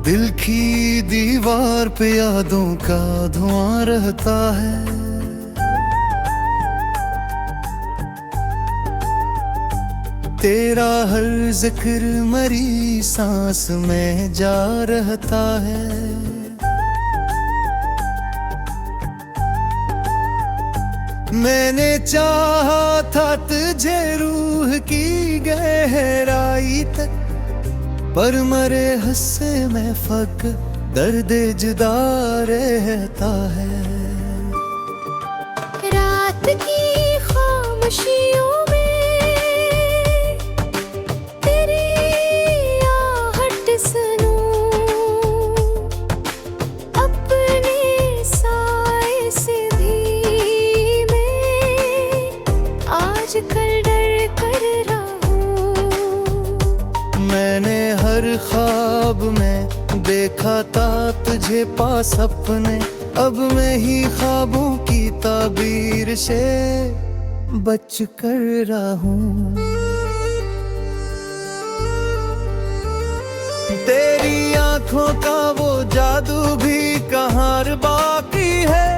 दिल की दीवार पे यादों का धुआं रहता है। तेरा हर जिक्र मरी सांस में जा रहता है। मैंने चाहा था तुझे रूह की गहराई तक, पर मरे हंसे में फक दर्द जुदा रहता है। रात की खामोशियों में तेरी आहट सुनूं, अपने साए से भी मैं आजकल डर कर रहा हूँ। मैंने हर ख्वाब में देखा था तुझे पास अपने, अब मैं ही ख्वाबों की ताबीर से बच कर रहा हूँ। तेरी आंखों का वो जादू भी कहाँ बाकी है,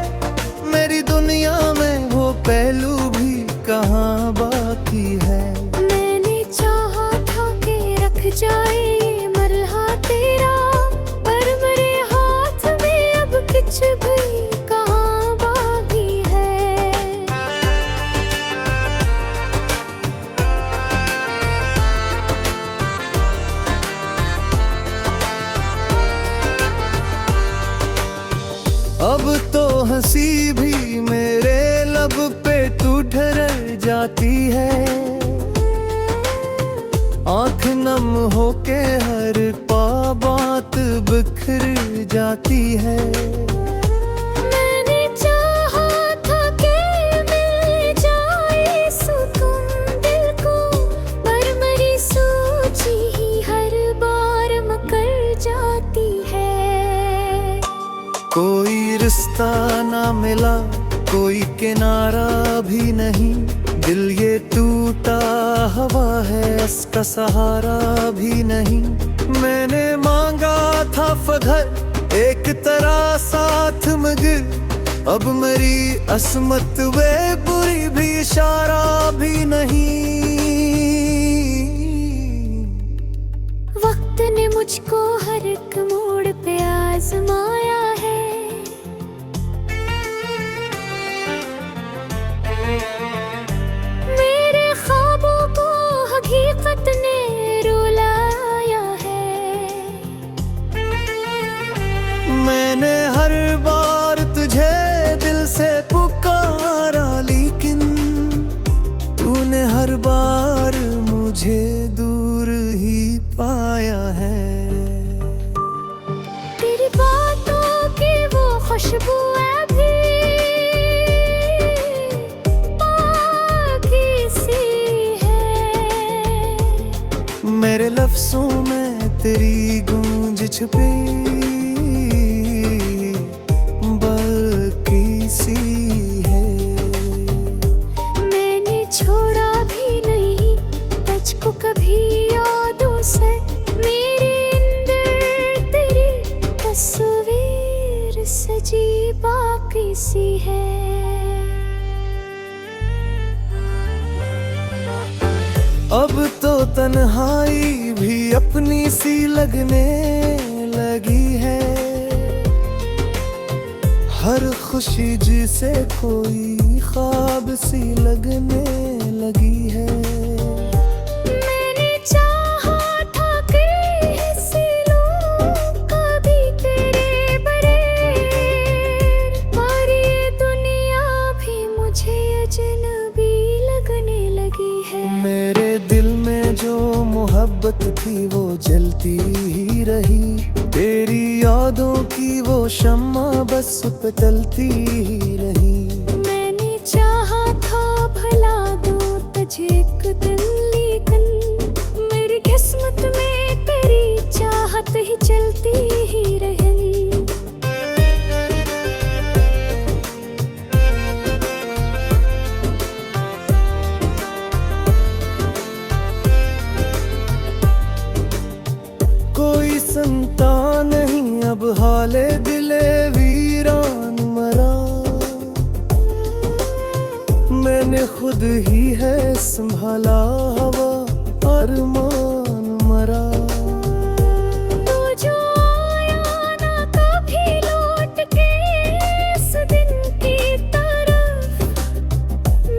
मेरी दुनिया में वो पहलू भी कहाँ बाकी है। मैंने चाहा था कि रख जाए ये मरहा तेरा, पर मेरे हाथ में अब कुछ भी कहाँ बाकी है। अब तो हंसी भी मेरे लब पे तू ठहर जाती है, आंख नम होके हर बात बिखर जाती है। मैंने चाहा था कि मिल जाए सुकून दिल को, पर मेरी सोची ही हर बार मुकर जाती है। कोई रिश्ता ना मिला, कोई किनारा भी नहीं, दिल ये टूटा हवा है, इसका सहारा भी नहीं। मैंने मांगा था फगर एक तरह साथ, मगर अब मेरी असमत वे बुरी भी इशारा भी नहीं। वक्त ने मुझको हर एक मोड़ पे आजमाया है, मेरे ख्वाबों को हकीकत ने रुलाया है। मैंने हर बार तुझे दिल से पुकारा, लेकिन तूने हर बार मुझे दूर ही पाया है। तेरी बातों की वो खुशबू अभी बाकी सी है, मेरे लफ्जों में तेरी गूंज छुपी बाकी सी है। मैंने छोड़ा भी नहीं तुझको कभी यादों से, मेरे अंदर तेरी तस्वीर सजी बाकी सी है। अब तो तन्हाई भी अपनी सी लगने लगी है, हर खुशी जिसे कोई ख्वाब सी लगने लगी है। मैंने चाहा था कि ऐसे लोग कभी तेरे बगैर, पर ये दुनिया भी मुझे अजनबी लगने लगी है। मेरे दिल में जो मोहब्बत थी वो जलती ही रही, तेरी यादों की वो शम्मा बस पिघलती ही रही। मैंने चाहा था भला दूं तुझे एक दिन, लेकिन मेरी किस्मत में तेरी चाहत ही चलती ही रही। कोई संतान खुद ही है संभाला हवा अरमान मरा। तो जो आया ना कभी लौट के इस दिन की तरफ,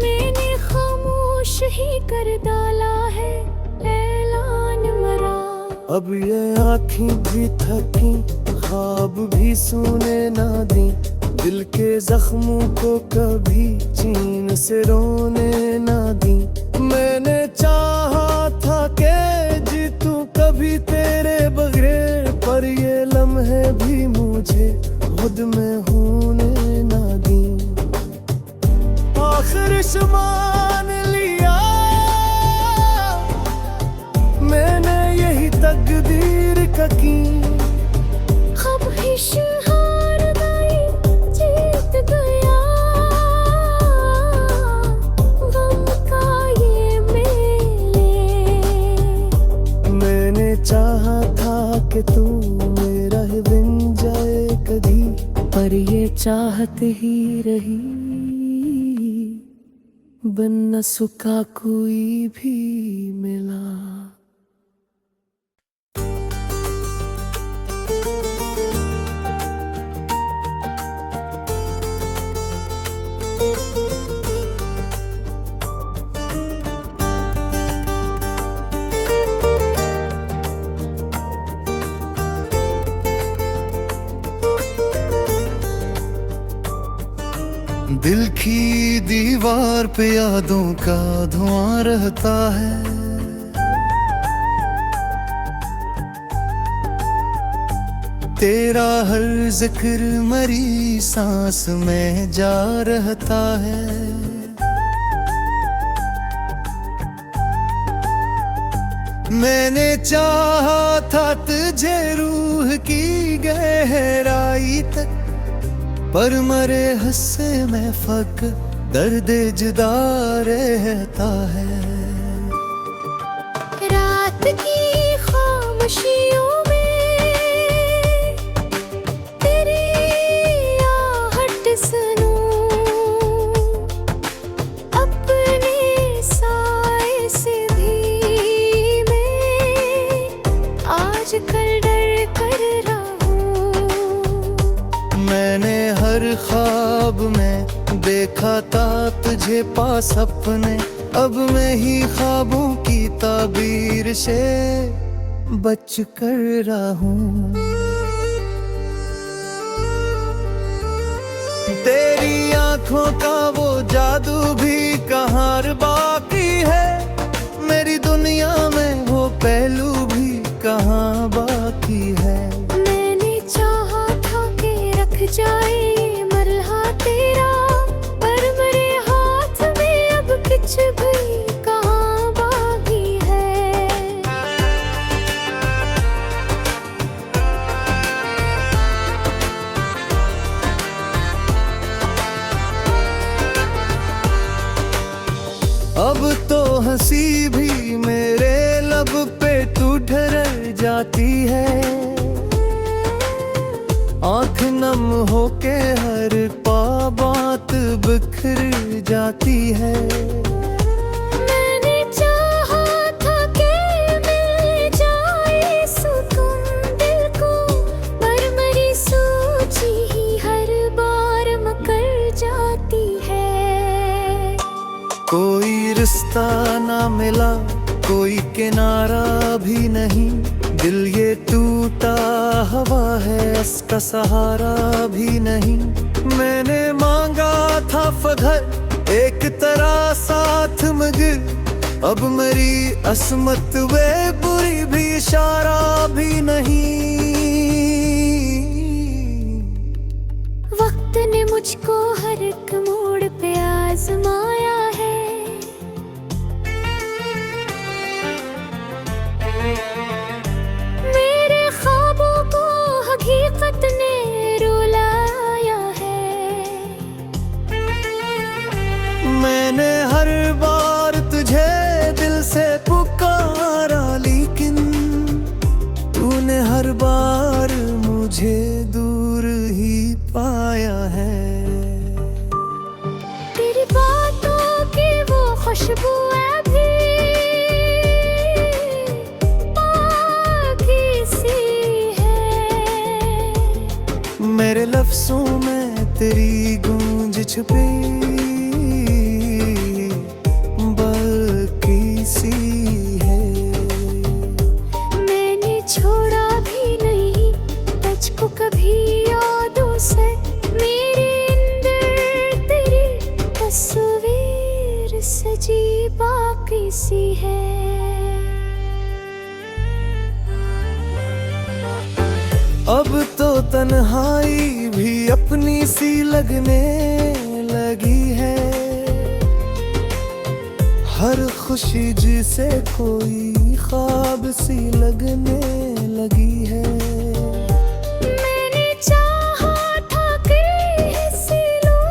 मैंने खामोश ही कर डाला है ऐलान मरा। अब ये आँखें भी थकी, ख्वाब भी सोने ना दी, दिल के जख्मों को कभी चैन से रोने ना दी। मैंने चाहा था कि जीतूं कभी तेरे बगैर, पर ये लम्हे भी मुझे खुद में होने ना दी। आखिर मान लिया मैंने यही तकदीर का की। ख्वाहिश हार गई जीत गया, गम का ये मेले। मैंने चाहा था कि तू मेरा ही बन जाए कभी, पर ये चाहत ही रही, बन न सका कोई भी मिला। दिल की दीवार पे यादों का धुआं रहता है, तेरा हर जिक्र मरी सांस में जा रहता है। मैंने चाहा था तुझे रूह की गहराई तक, पर मरे हंसे में फक दर्द जुदा रहता है। रात की खामोशियों में तेरी आहट सुनूं, अपने साए से भी मैं आज कल डर कर रहूं। मैंने हर ख्वाब में देखा था तुझे पास अपने, अब मैं ही ख्वाबों की ताबीर से बच कर रहूं। तेरी आंखों का वो जादू भी कहाँ बाकी है, मेरी दुनिया में वो पहलू भी कहाँ बाकी है। मैंने चाहा था कि रख जाए ये मरहला तेरा, पर मेरे हाथ में अब कुछ भी कहाँ बाकी है। अब तो हंसी भी मेरे लब पे तू ठहर जाती है, आँख नम होके हर बात बिखर जाती है। मैंने चाहा था कि मिल जाए सुकून दिल को, पर मेरी सोची ही हर बार मकर जाती है। कोई रिश्ता ना मिला, कोई किनारा भी नहीं, दिल ये टूटा हवा है, इसका सहारा भी नहीं। मैंने मांगा था फखर एक तरह साथ मगर, अब मेरी असमत वे बुरी भी इशारा भी नहीं। वक्त ने मुझको हर एक मोड़ पे आजमाया है, मेरे ख्वाबों को हकीकत ने रुलाया है। मैंने हर बार तुझे दिल से पुकारा, लेकिन तूने हर बार मुझे दूर ही पाया है। तेरी बातों खुशबू अभी बाकी सी है। मेरे लफ्जों में तेरी गूंज छुपी बाकी सी है। मैंने छोड़ा भी नहीं तुझको कभी यादों से, मेरे अंदर तेरी तस्वीर सजी बाकी सी है। अब तो तन्हाई भी अपनी सी लगने लगी है। हर खुशी जिसे कोई ख्वाब सी लगने लगी है। मैंने चाहा था कि हिस्से लूं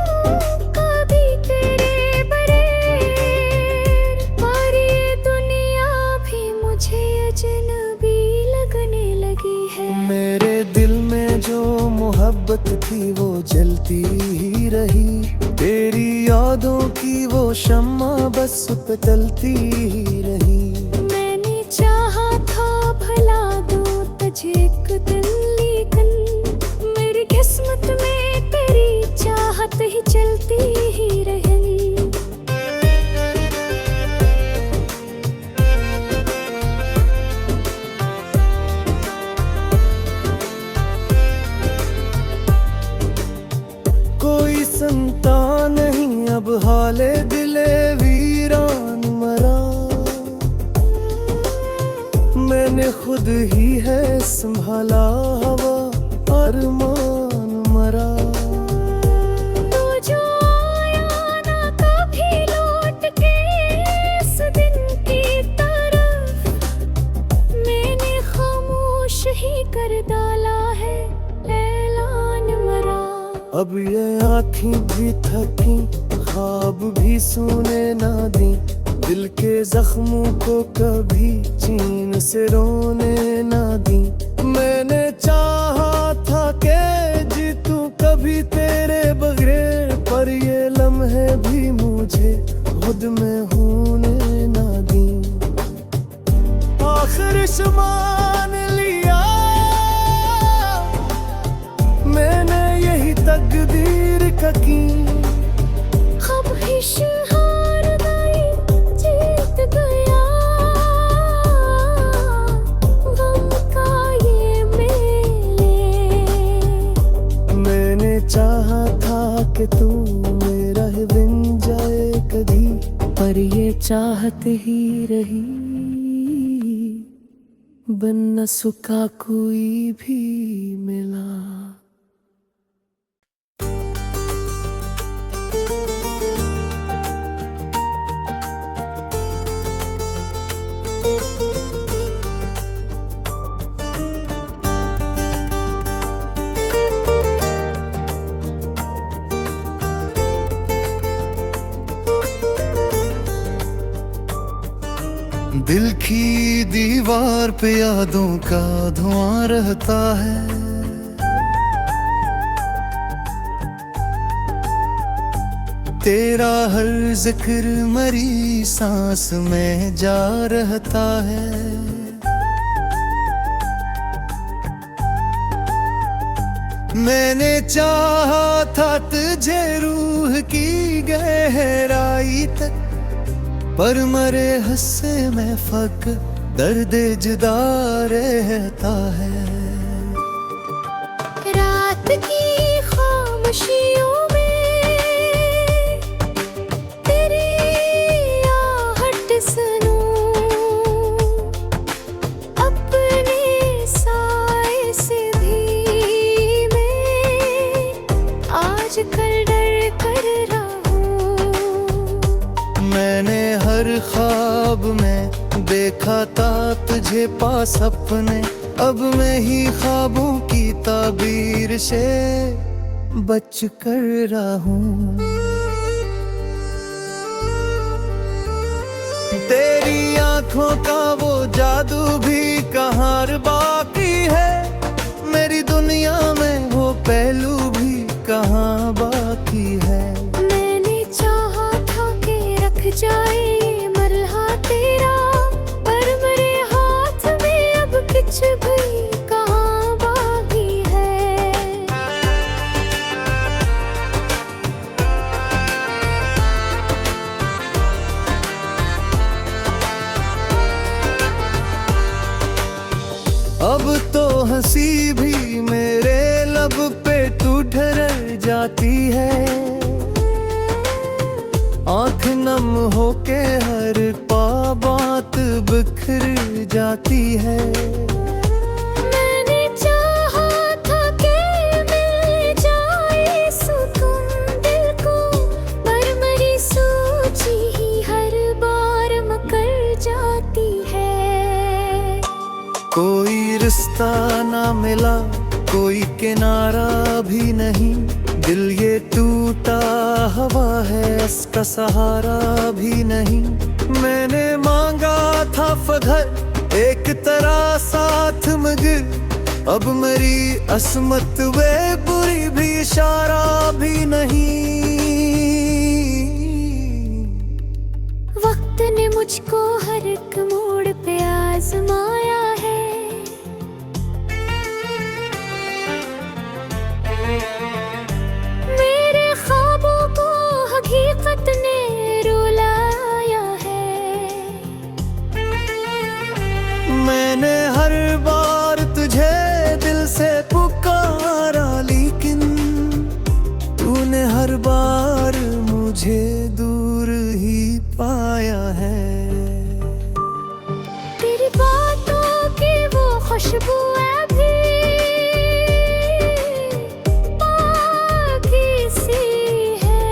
कभी तेरे बरेर, पर ये दुनिया भी मुझे अजनबी लगने लगी है। मेरे दिल में जो मोहब्बत थी वो जलती ही रही, तेरी यादों की वो शम्मा बस पिघलती ही रही। मैंने चाहा था भला दूं तुझे एक दिन, लेकिन मेरी किस्मत में तेरी चाहत ही चलती ही रही। कोई संतान नहीं अब हाले दिले वीरान मरा, मैंने खुद ही है संभाला हवा अरमान मरा। तो जो आया ना कभी लौट के इस दिन की तरफ, मैंने खामोश ही कर डाला है ऐलान मरा। अब ये आँखें भी थकी, ख्वाब भी सोने ना दी, दिल के जख्मों को कभी चीन से रोने ना दी। मैंने चाहा था कि जीतूं कभी तेरे बगैर, पर ये लम्हे भी मुझे खुद में होने ना दी। आखिर मान लिया मैंने यही तकदीर का की, अब हार गई जीत गया गम का ये मेले। मैंने चाहा था कि तू मेरा ही बन जाए कभी, पर ये चाहत ही रही, बन न सका कोई भी मिला। दिल की दीवार पे यादों का धुआं रहता है, तेरा हर जिक्र मरी सांस में जा रहता है। मैंने चाहा था तुझे रूह की गहराई तक, पर मरे हंसे में फक दर्द जुदा रहता है। रात की खामोशियों में तेरी आहट सुनूं, अपने साए से भी मैं आजकल डर कर रहूं। मैंने हर ख्वाब में देखा था तुझे पास अपने, अब मैं ही ख्वाबों की ताबीर से बच कर रहूं। तेरी आंखों का वो जादू भी कहाँ बाकी है, मेरी दुनिया में वो पहलू भी कहाँ बाकी है। मैंने चाहा था कि रख जाए खुशी भी मेरे लब पे तू ठहर जाती है। आंख नम होके हर पा बात बिखर जाती है। मैंने चाहा था कि मिल जाए सुकून दिल को, पर मेरी सोची ही हर बार मकर जाती है। कोई रिश्ता ना मिला, कोई किनारा भी नहीं, दिल ये टूटा हवा है, इसका सहारा भी नहीं। मैंने मांगा था फगर एक तरह साथ मगर, अब मेरी असमत वे बुरी भी इशारा भी नहीं। वक्त ने मुझको हर एक मोड़ पे आजमाया है। मेरे ख्वाबों को हकीकत ने रुलाया है। मैंने हर बार तुझे दिल से पुकारा, लेकिन तूने हर बार मुझे दूर ही पाया है। तेरी बातों की वो खुशबू अभी बाकी सी है।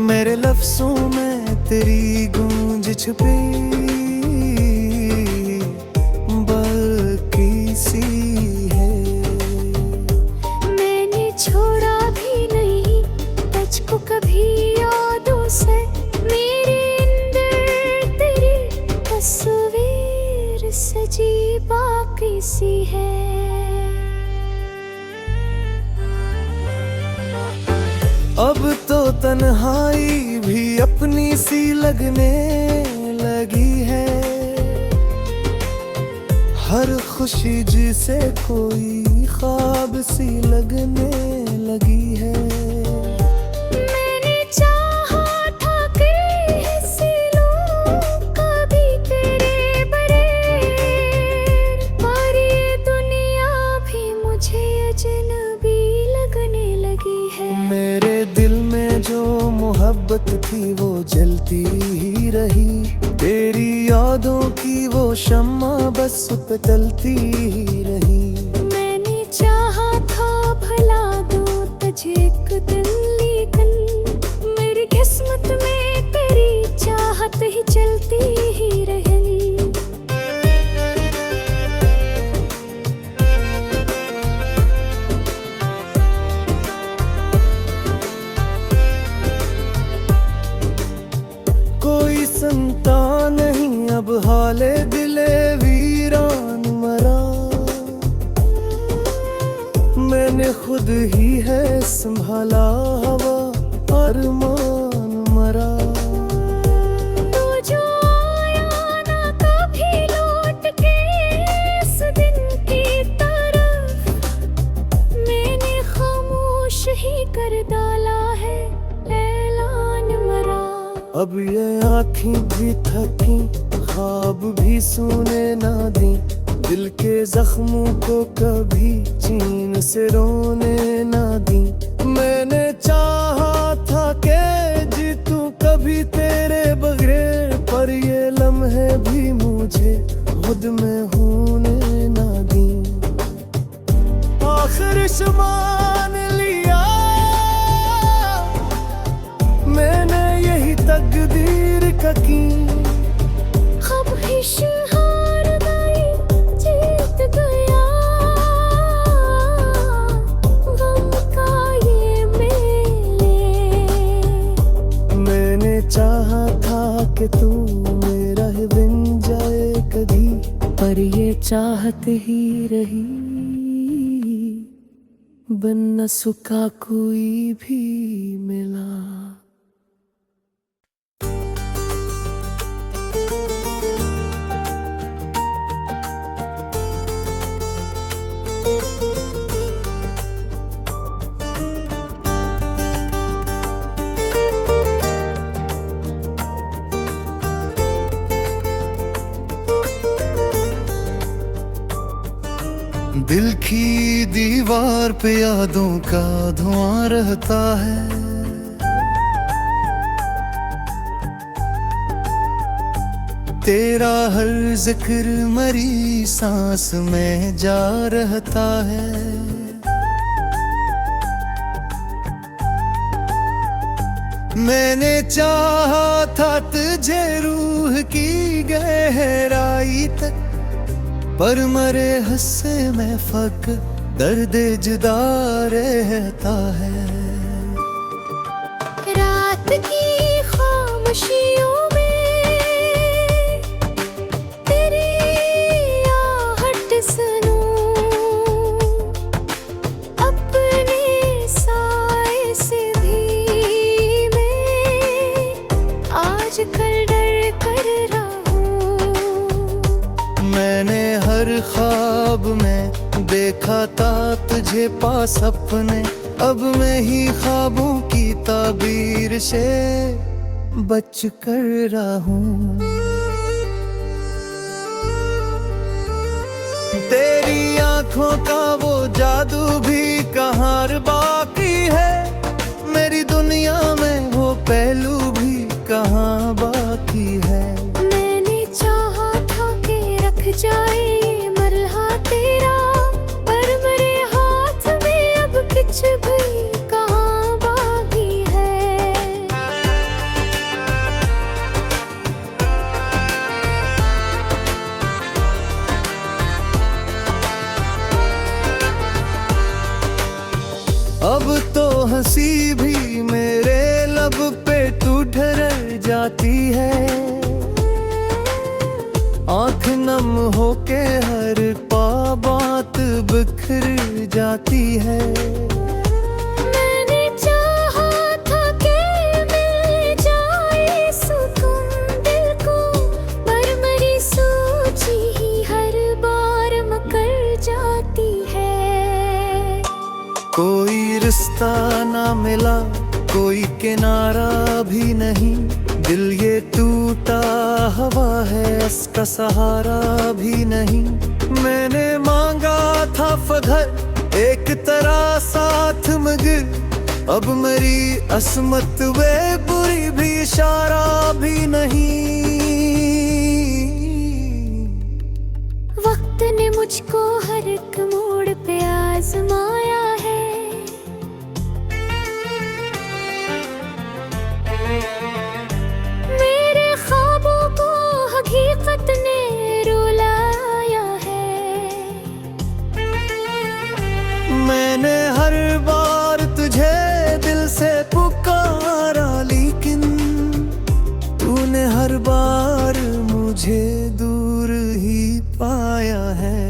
मेरे लफ्जों में तेरी गूंज छुपी बाकी सी है। मैंने छोड़ा भी नहीं तुझको कभी यादों से, मेरे अंदर तेरी तस्वीर सजी बाकी सी है। अब तो तन्हाई भी अपनी सी लगने लगी है। हर खुशी जिसे कोई ख्वाब सी लगने लगी है। मैंने चाहा था कि हिस्से लूं कभी तेरे बरेर, पर ये दुनिया भी मुझे अजनबी लगने लगी है। मेरे दिल में जो मोहब्बत थी वो जलती ही रही, तेरी यादों की वो शम्मा बस पिघलती ही रही। मैंने चाहा था भला दूं तुझे एक दिन, लेकिन मेरी किस्मत में तेरी चाहत ही चलती ही रही। कोई संतान नहीं अब हाले दिले वीरान मरा, मैंने खुद ही है संभाला हवा अरमान मरा। तो जो आया ना कभी लौट के इस दिन की तरफ, मैंने खामोश ही कर डाला है ऐलान मरा। अब ये आँखें भी थकी, ख्वाब भी सुने ना दी, दिल के जख्मों को कभी चीन से रोने ना दी। मैंने चाहा था कि जीतूं कभी तेरे बगैर, पर ये लम्हे भी मुझे खुद में होने ना दी। आखिर मान लिया मैंने यही तकदीर का की, ख्वाहिश हार गई जीत गया, गम का ये मेले। मैंने चाहा था कि तू मेरा ही बन जाए कभी, पर ये चाहत ही रही, बन न सका कोई भी मिला। दिल की दीवार पे यादों का धुआं रहता है। तेरा हर जिक्र मरी सांस में जा रहता है। मैंने चाहा था तुझे रूह की गहराई तक, पर मरे हंसे में फक दर्द जुदा रहता है। रात की खामोशियों में तेरी आहट सुनूं, अपने साए से भी मैं आज कल डर कर रहूं। मैंने हर ख्वाब में देखा था तुझे पास अपने, अब मैं ही ख्वाबों की ताबीर से बच कर रहूं। तेरी आंखों का वो जादू भी कहाँ बाकी है, मेरी दुनिया में वो पहलू भी कहाँ बाकी है। मैंने चाहा था कि रख जाए ये मरहा तेरा, पर मेरे हाथ में अब कुछ भी कहाँ बाकी है। अब तो हंसी भी मेरे लब पे तू ठहर जाती है। आँख नम होके हर बात बिखर जाती है। मैंने चाहा था कि मिल जाए सुकून दिल को, पर मेरी सोची ही हर बार मुकर जाती है। कोई रिश्ता ना मिला, कोई किनारा भी नहीं, दिल ये टूटा हवा है, इसका सहारा भी नहीं। मैंने मांगा था फघर एक तरह साथ मगर, अब मेरी असमत वे बुरी भी इशारा भी नहीं। वक्त ने मुझको हर एक मोड़ पे आजमाया है। मेरे ख्वाबों को हकीकत ने रुलाया है। मैंने हर बार तुझे दिल से पुकारा, लेकिन तूने हर बार मुझे दूर ही पाया है।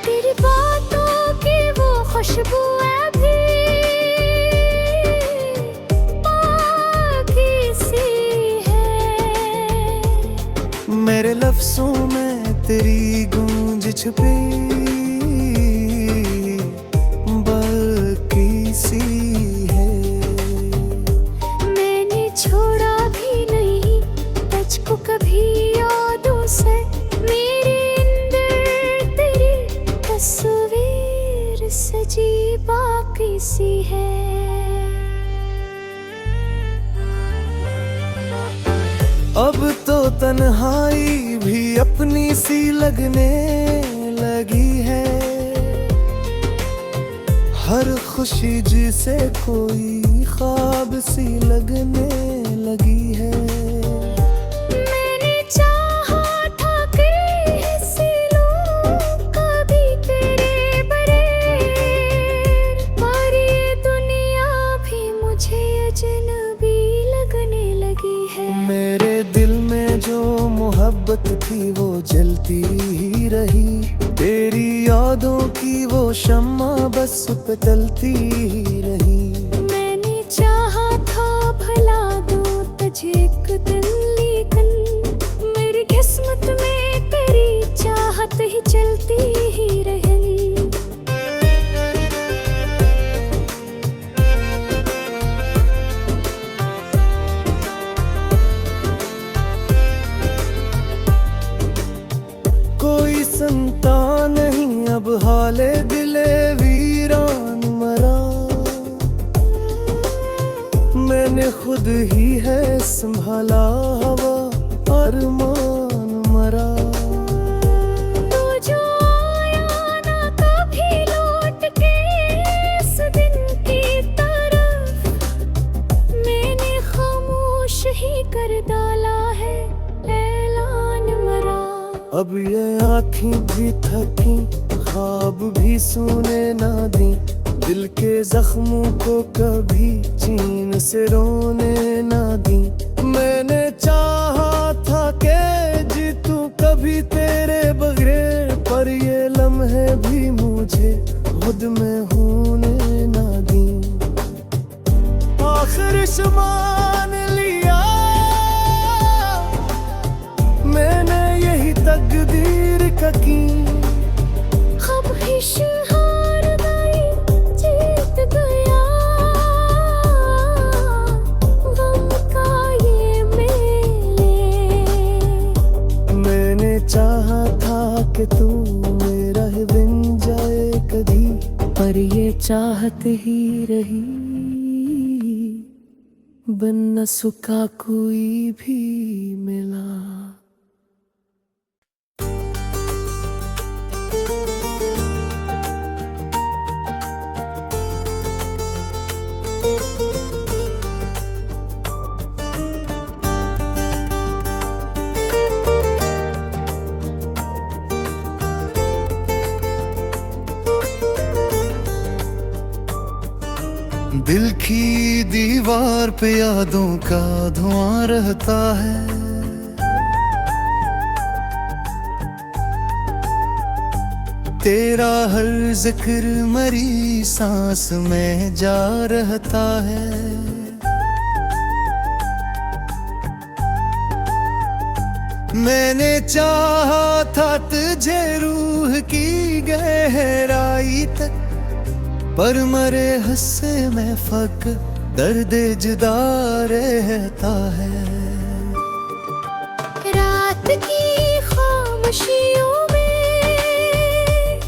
तेरी बातों की वो खुशबू अभी बाकी सी है। मेरे लफ्जों में तेरी गूंज छुपी बाकी सी है। मैंने छोड़ा भी नहीं तुझको कभी यादों से, मेरे अंदर तेरी तस्वीर सजी बाकी सी है। अब तो तन्हाई भी अपनी सी लगने लगी है। हर खुशी जिसे कोई ख्वाब सी लगने लगी है। मैंने चाहा था कि ऐसे लोग कभी तेरे बरेर, पर ये दुनिया भी मुझे अजनबी लगने लगी है। मेरे दिल में जो मोहब्बत थी वो जलती ही रही, तेरी यादों की वो शम्मा बस पिघलती ही रही। मैंने चाहा था भला दूं तुझे एक दिन, लेकिन मेरी किस्मत में तेरी चाहत ही चलती ही रही। कोई संतान ही है संभाला हवा अरमान मरा। तू जो आया ना कभी लौट के इस दिन की तरफ, मैंने खामोश ही कर डाला है ऐलान मरा। अब ये आँखें भी थकी, ख्वाब भी सोने ना दी, दिल के जख्मों को कभी चीन से रोने ना दी। मैंने चाहा था कि जीतूं कभी तेरे बगैर, पर ये लम्हे भी मुझे खुद में होने ना दी। आखिर मान लिया मैंने यही तकदीर का की। ख्वाहिश हार गई जीत गया, गम का ये मेले। मैंने चाहा था कि तू मेरा ही बन जाए कभी, पर ये चाहत ही रही, बन न सका कोई भी मिला। दिल की दीवार पे यादों का धुआं रहता है, तेरा हर जिक्र मरी सांस में जा रहता है। मैंने चाहा था तुझे रूह की गहराई तक, पर मरे हंसे में फक दर्द जुदा रहता है। रात की खामोशियों में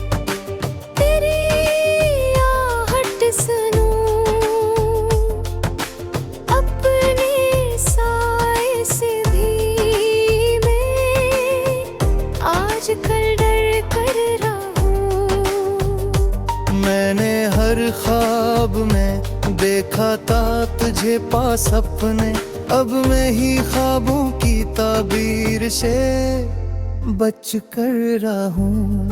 तेरी आहट सुनूं, अपने साए से भी मैं आज कल डर कर रहूं। मैंने हर ख्वाब में देखा था तुझे पास अपने, अब मैं ही ख्वाबों की ताबीर से बच कर रहा हूँ।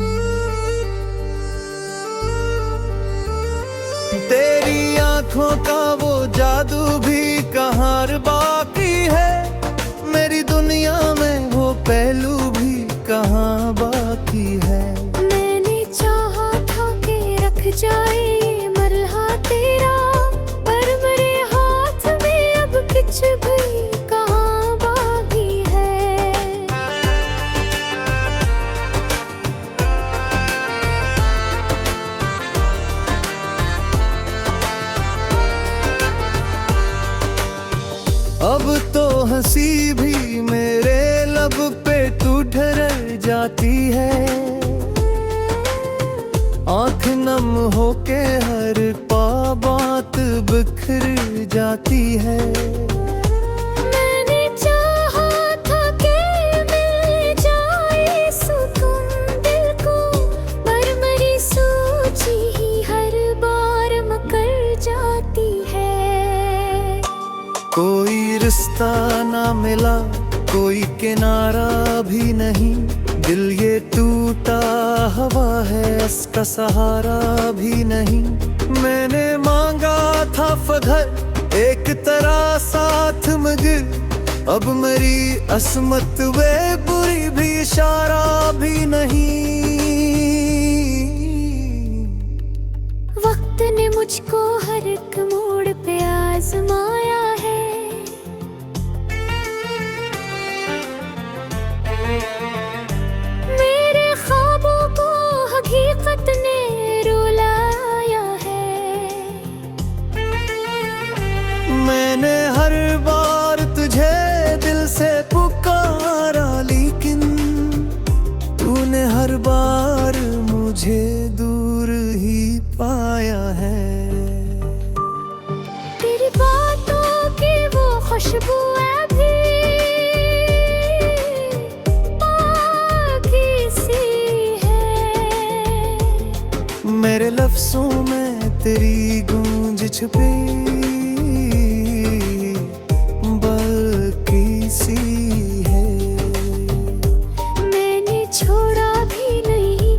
तेरी आंखों का वो जादू भी कहाँ बाकी है, मेरी दुनिया में वो पहलू भी कहाँ बाकी है। मैंने चाहा था कि रख जाए ये मरहला तेरा, पर मेरे हाथ में अब कुछ भी कहाँ बाकी है। अब तो हंसी भी मेरे लब पे तू ठहर जाती है, आँख नम होके हर बात बिखर जाती है। मैंने चाहा था कि मिल जाए सुकून दिल को, पर मेरी सोची ही हर बार मकर जाती है। कोई रिश्ता ना मिला, कोई किनारा भी नहीं, दिल ये टूटा हवा है, इसका सहारा भी नहीं। मैंने मांगा था फखर एक तरह साथ मगर, अब मेरी असमत वे बुरी भी इशारा भी नहीं। वक्त ने मुझको हर एक मोड़ पे आजमाया है, मेरे ख्वाबों को हकीकत ने रुलाया है। मैंने हर बार तुझे दिल से पुकारा, लेकिन तूने हर बार मुझे दूर ही पाया है। तेरी बातों लफ्जों में तेरी गूंज छुपी बल्कि सी है। मैंने छोड़ा भी नहीं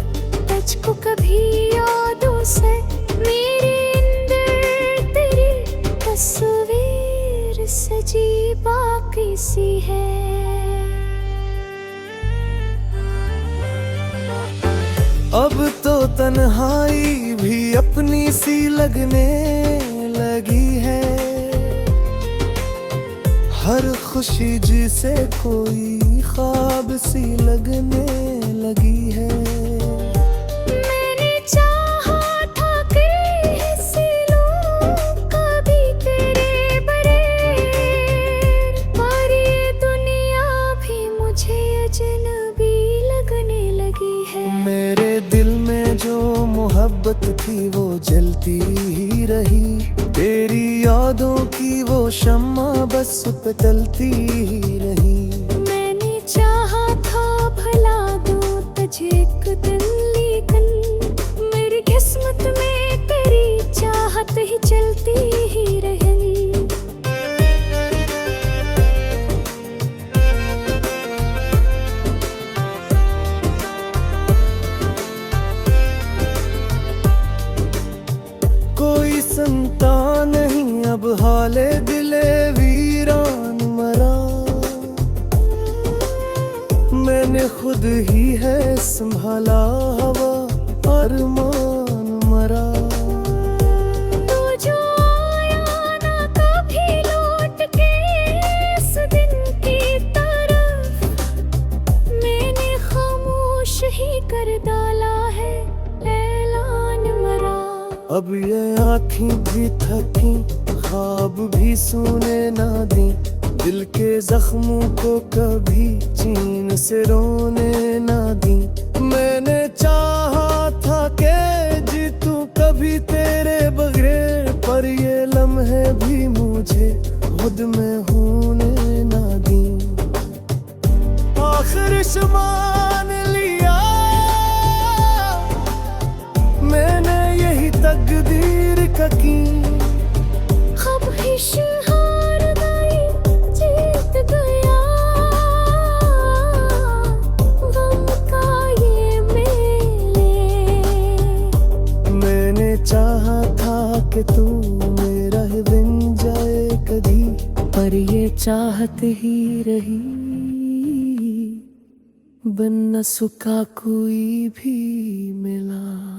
टच को कभी यादों से, मेरे अंदर तेरी तस्वीर सजी बाकी सी है। अब तो तन्हाई भी अपनी सी लगने लगी है, हर खुशी जिसे कोई ख्वाब सी लगने लगी है। मैंने चाहा था कि हिस्से लूं कभी तेरे बरेर, पर ये दुनिया भी मुझे अजनबी लगने लगी है। मेरे दिल में जो मोहब्बत थी वो जलती ही रही, तेरी यादों की वो शम्मा बस पिघलती ही रही। मैंने चाहा था भला दूं तुझे एक दिन, लेकिन मेरी किस्मत में तेरी चाहत ही चलती ही रही। कोई संतान नहीं अब हाले दिले वीरान मरा, मैंने खुद ही है संभाला हवा अरमान मरा। तो जो आया ना कभी लौट के इस दिन की तरफ, मैंने खामोश ही कर डाला है ऐलान मरा। अब ये आँखें भी थकी, ख्वाब भी सुने ना दी, दिल के जख्मों को कभी चीन से रोने ना दी। मैंने चाहा था कि जीतूं कभी तेरे बगैर, पर ये लम्हे भी मुझे खुद में होने ना दी। आखिर मान लिया मैंने यही तकदीर का की, ख्वाहिश हार गई जीत गया, गम का ये मेले। मैंने चाहा था कि तू मेरा ही बन जाए कभी, पर ये चाहत ही रही, बन न सका कोई भी मिला।